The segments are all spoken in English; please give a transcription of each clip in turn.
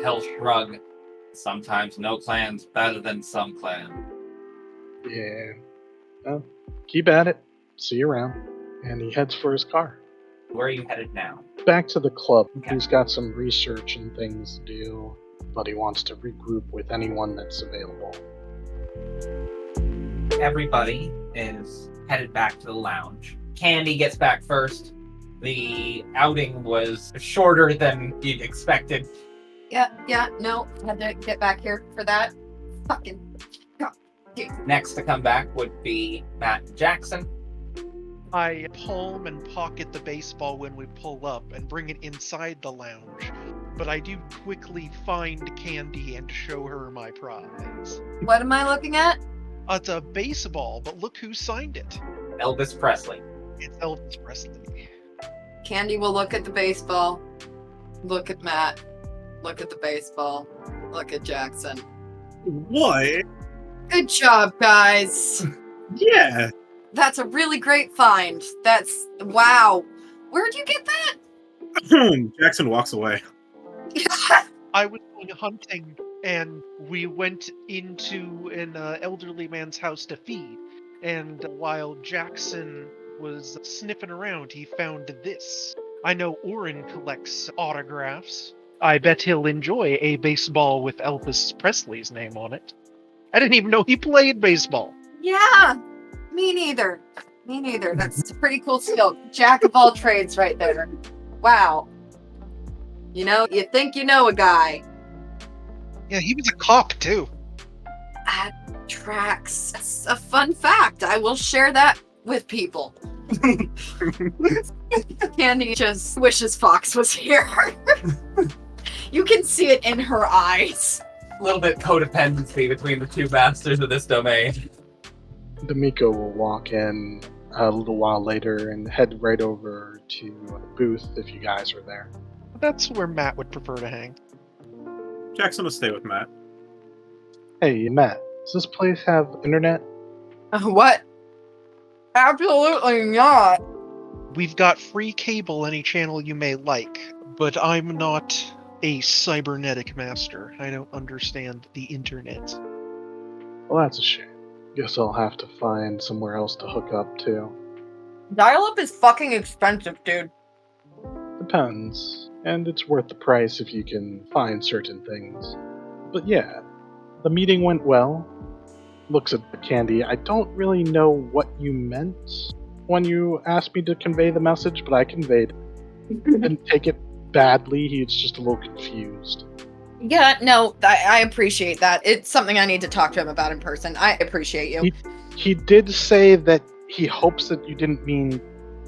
He'll shrug. Sometimes no clan's better than some clan. Yeah. Well, keep at it. See you around. And he heads for his car. Where are you headed now? Back to the club. Okay. He's got some research and things to do, but he wants to regroup with anyone that's available. Everybody is headed back to the lounge. Candi gets back first. The outing was shorter than you'd expected. No, had to get back here for that. Fucking God. Next to come back would be Matt Jackson. I palm and pocket the baseball when we pull up and bring it inside the lounge, but I do quickly find Candi and show her my prize. What am I looking at? It's a baseball, but look who signed it. Elvis Presley. It's Elvis Presley. Candi will look at the baseball, look at Matt, look at the baseball, look at Jackson. What? Good job, guys. Yeah. That's a really great find. Wow. Where'd you get that? Jackson walks away. I was going hunting, and we went into an elderly man's house to feed. And while Jackson was sniffing around, he found this. I know Oren collects autographs. I bet he'll enjoy a baseball with Elvis Presley's name on it. I didn't even know he played baseball. Yeah, me neither. That's a pretty cool skill. Jack of all trades right there. Wow. You know, you think you know a guy. Yeah, he was a cop, too. That tracks. That's a fun fact. I will share that with people. Candi just wishes Fox was here. You can see it in her eyes. A little bit codependency between the two masters of this domain. Dimico will walk in a little while later and head right over to the booth if you guys are there. That's where Matt would prefer to hang. Jackson will stay with Matt. Hey, Matt, does this place have internet? What? Absolutely not. We've got free cable any channel you may like, but I'm not a cybernetic master. I don't understand the internet. Well, that's a shame. Guess I'll have to find somewhere else to hook up to. Dial-up is fucking expensive, dude. Depends. And it's worth the price if you can find certain things. But yeah, the meeting went well. Looks at Candi. I don't really know what you meant when you asked me to convey the message, but I conveyed it. Didn't take it badly. He's just a little confused. Yeah, no, I appreciate that. It's something I need to talk to him about in person. I appreciate you. He did say that he hopes that you didn't mean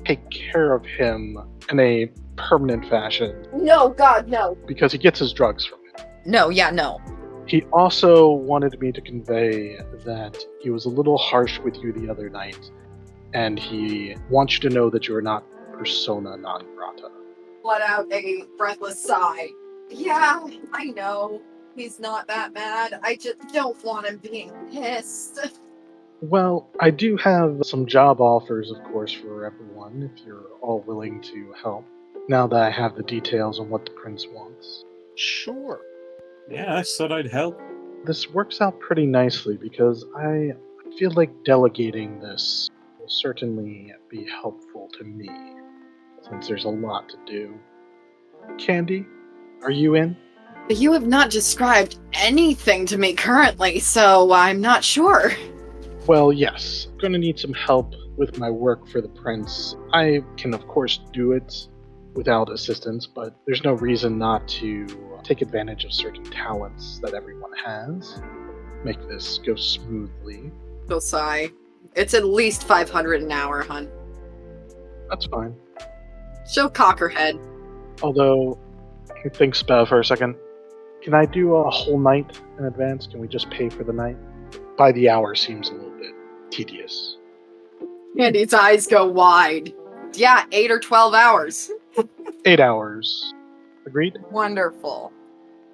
take care of him in a permanent fashion. No, God, no. Because he gets his drugs from it. No, yeah, no. He also wanted me to convey that he was a little harsh with you the other night, and he wants you to know that you are not persona non grata. Let out a breathless sigh. Yeah, I know. He's not that mad. I just don't want him being pissed. Well, I do have some job offers, of course, for everyone, if you're all willing to help, now that I have the details on what the prince wants. Sure. Yeah, I said I'd help. This works out pretty nicely because I feel like delegating this will certainly be helpful to me, since there's a lot to do. Candi, are you in? You have not described anything to me currently, so I'm not sure. Well, yes. I'm going to need some help with my work for the prince. I can, of course, do it without assistance, but there's no reason not to take advantage of certain talents that everyone has. Make this go smoothly. She'll sigh. It's at least 500 an hour, hun. That's fine. She'll cock her head. Although, think about it for a second. Can I do a whole night in advance? Can we just pay for the night? By the hour seems a little bit tedious. Candy's eyes go wide. Yeah, 8 or 12 hours. 8 hours. Agreed? Wonderful.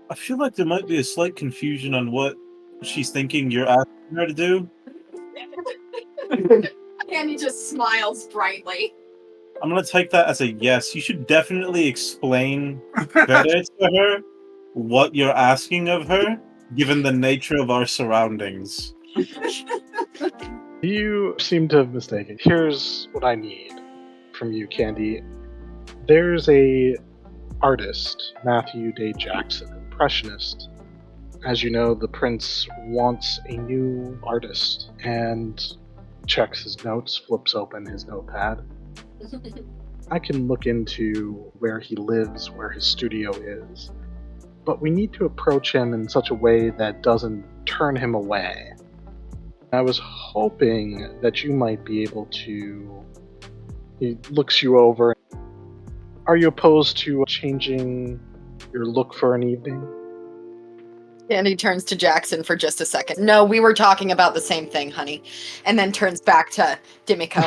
I feel like there might be a slight confusion on what she's thinking you're asking her to do. Candy just smiles brightly. I'm gonna take that as a yes. You should definitely explain better to her what you're asking of her, given the nature of our surroundings. You seem to have mistaken. Here's what I need from you, Candi. There's a artist, Matthew Day Jackson, impressionist. As you know, the prince wants a new artist and checks his notes, flips open his notepad. I can look into where he lives, where his studio is, but we need to approach him in such a way that doesn't turn him away. I was hoping that you might be able to... He looks you over. Are you opposed to changing your look for an evening? And he turns to Jackson for just a second. No, we were talking about the same thing, honey. And then turns back to Dimico.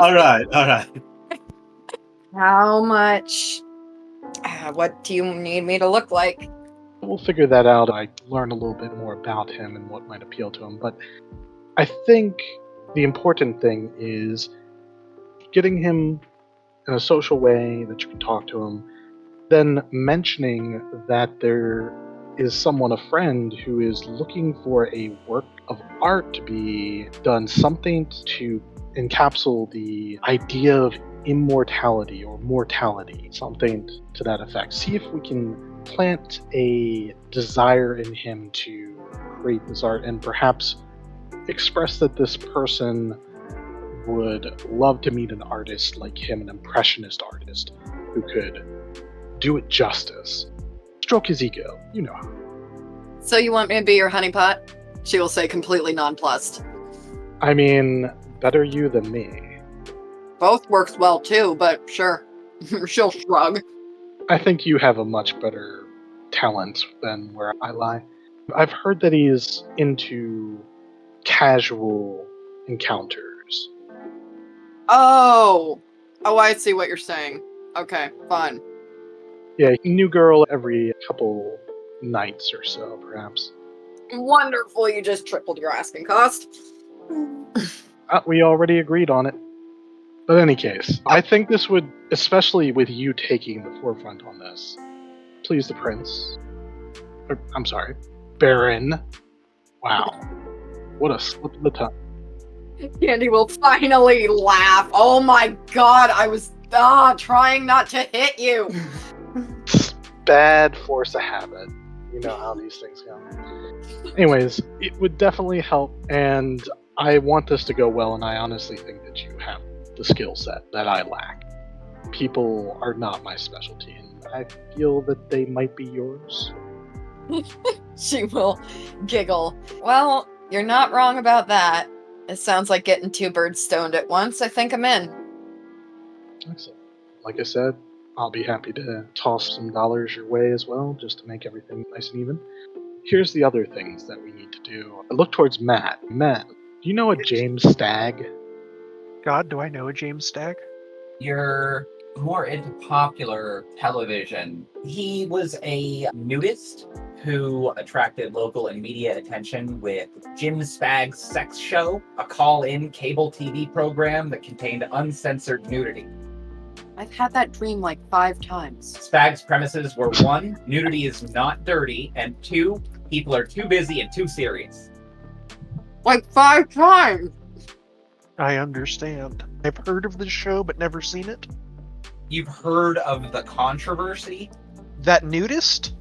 All right. How much? What do you need me to look like? We'll figure that out. I learn a little bit more about him and what might appeal to him. But I think the important thing is getting him in a social way that you can talk to him, then mentioning that there is someone, a friend, who is looking for a work of art to be done, something to encapsulate the idea of immortality or mortality, something to that effect. See if we can plant a desire in him to create this art and perhaps express that this person would love to meet an artist like him, an impressionist artist who could do it justice. Stroke his ego, you know. So you want me to be your honeypot? She will say completely nonplussed. I mean, better you than me. Both works well too, but sure. She'll shrug. I think you have a much better talent than where I lie. I've heard that he's into casual encounters. Oh, I see what you're saying. Okay, fine. Yeah, new girl every couple nights or so, perhaps. Wonderful, you just tripled your asking cost. We already agreed on it. But in any case, I think this would, especially with you taking the forefront on this, please the prince. I'm sorry, Baron. Wow. What a slip of the tongue. Candi will finally laugh. Oh my god, I was trying not to hit you. Bad force of habit. You know how these things go. Anyways, it would definitely help, and I want this to go well, and I honestly think that you have the skill set that I lack. People are not my specialty, and I feel that they might be yours. She will giggle. Well, you're not wrong about that. It sounds like getting two birds stoned at once. I think I'm in. Excellent. Like I said, I'll be happy to toss some dollars your way as well, just to make everything nice and even. Here's the other things that we need to do. I look towards Matt. Matt, do you know a James Spagg? God, do I know a James Spagg? You're more into popular television. He was a nudist who attracted local and media attention with James Spagg's Sex Show, a call-in cable TV program that contained uncensored nudity. I've had that dream like 5 times. Spagg's premises were 1, nudity is not dirty, and 2, people are too busy and too serious. Like 5 times! I understand. I've heard of this show, but never seen it. You've heard of the controversy? That nudist?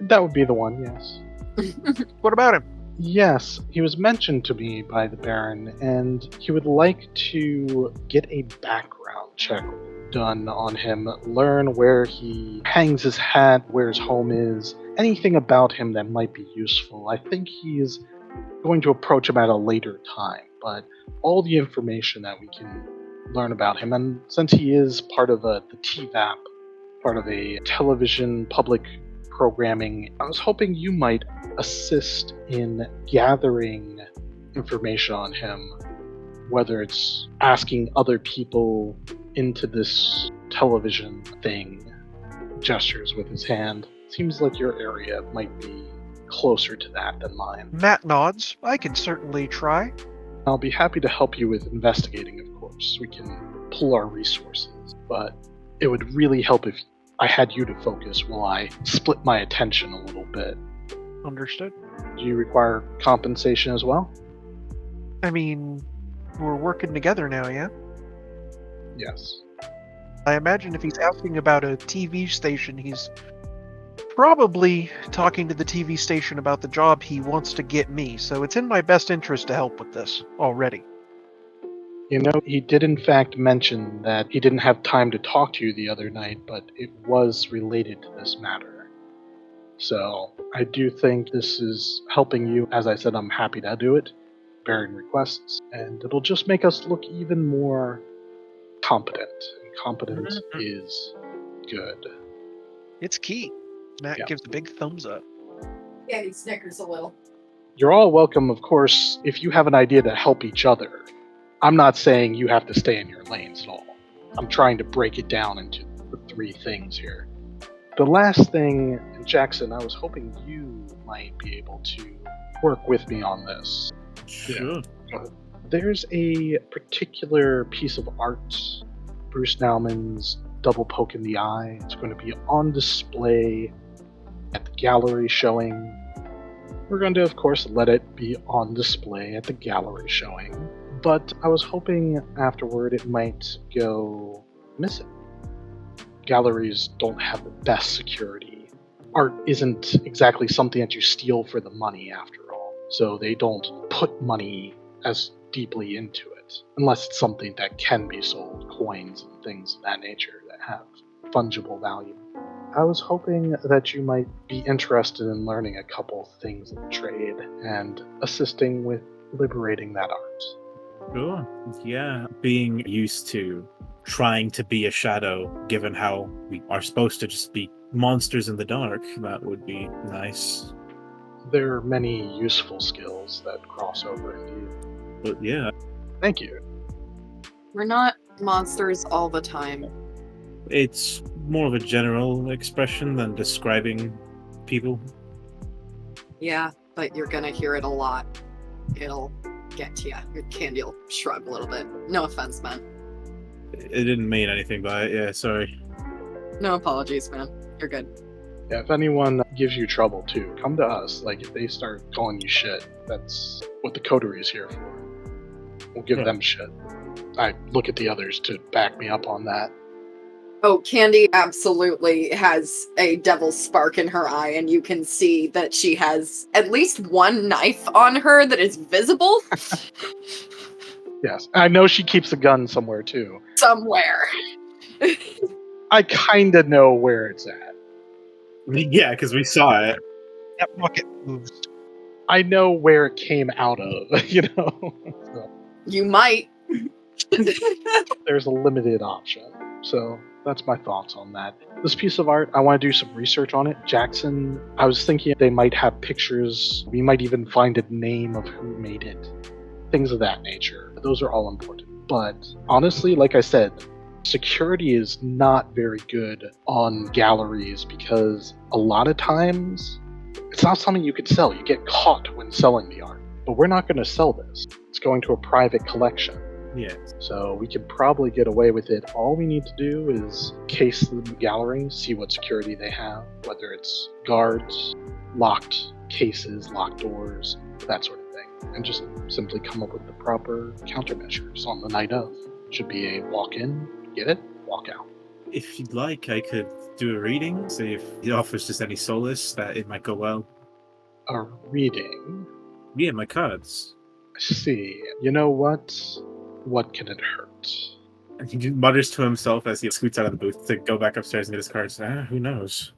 That would be the one, yes. What about him? Yes, he was mentioned to me by the Baron, and he would like to get a background check done on him, learn where he hangs his hat, where his home is, anything about him that might be useful. I think he's going to approach him at a later time, but all the information that we can learn about him, and since he is part of the TVAP, part of a television public programming, I was hoping you might assist in gathering information on him, whether it's asking other people into this television thing, gestures with his hand. Seems like your area might be closer to that than mine. Matt nods. I can certainly try. I'll be happy to help you with investigating, of course. We can pull our resources, but it would really help if I had you to focus while I split my attention a little bit. Understood. Do you require compensation as well? I mean, we're working together now, yeah? Yes. I imagine if he's asking about a TV station, he's probably talking to the TV station about the job he wants to get me, so it's in my best interest to help with this already. You know, he did in fact mention that he didn't have time to talk to you the other night, but it was related to this matter. So, I do think this is helping you. As I said, I'm happy to do it, bearing requests, and it'll just make us look even more competent. And competence is good. It's key. Matt Yeah. gives a big thumbs up. Yeah, he snickers a little. You're all welcome, of course, if you have an idea to help each other. I'm not saying you have to stay in your lanes at all. I'm trying to break it down into the three things here. The last thing, and Jackson, I was hoping you might be able to work with me on this. Sure. There's a particular piece of art, Bruce Nauman's Double Poke in the Eye. It's going to be on display at the gallery showing. We're going to, of course, let it be on display at the gallery showing. But I was hoping afterward it might go missing. Galleries don't have the best security. Art isn't exactly something that you steal for the money, after all. So they don't put money as deeply into it, unless it's something that can be sold, coins and things of that nature that have fungible value. I was hoping that you might be interested in learning a couple things in trade and assisting with liberating that art. Sure. Yeah. Being used to trying to be a shadow, given how we are supposed to just be monsters in the dark, that would be nice. There are many useful skills that cross over indeed. But yeah, Thank you. We're not monsters all the time. it's more of a general expression than describing people. Yeah, but you're gonna hear it a lot. It'll get to you. Your Candy will shrug a little bit. No offense, man. It didn't mean anything by it, yeah, sorry. No apologies, man. You're good. Yeah, if anyone gives you trouble too, come to us. Like, if they start calling you shit, that's what the coterie is here for. We'll give Yeah. them shit. I look at the others to back me up on that. Oh, Candy absolutely has a devil spark in her eye, and you can see that she has at least one knife on her that is visible Yes, I know she keeps a gun somewhere too. somewhere. I kinda know where it's at. Yeah, because we saw it. That rocket moves. I know where it came out of, you know? So, You might. there's a limited option. So that's my thoughts on that. This piece of art, I want to do some research on it. Jackson, I was thinking they might have pictures. We might even find a name of who made it. Things of that nature. Those are all important. But honestly, like I said, security is not very good on galleries because a lot of times it's not something you could sell. You get caught when selling the art. But we're not going to sell this. It's going to a private collection. Yes. So we could probably get away with it. All we need to do is case the gallery, see what security they have, whether it's guards, locked cases, locked doors, that sort of thing. And just simply come up with the proper countermeasures on the night of. Should be a walk in, get it, walk out. If you'd like, I could do a reading, see if it offers just any solace that it might go well. A reading. Yeah, my cards. I see. You know what? What can it hurt? And he mutters to himself as he scoots out of the booth to go back upstairs and get his cards. Who knows?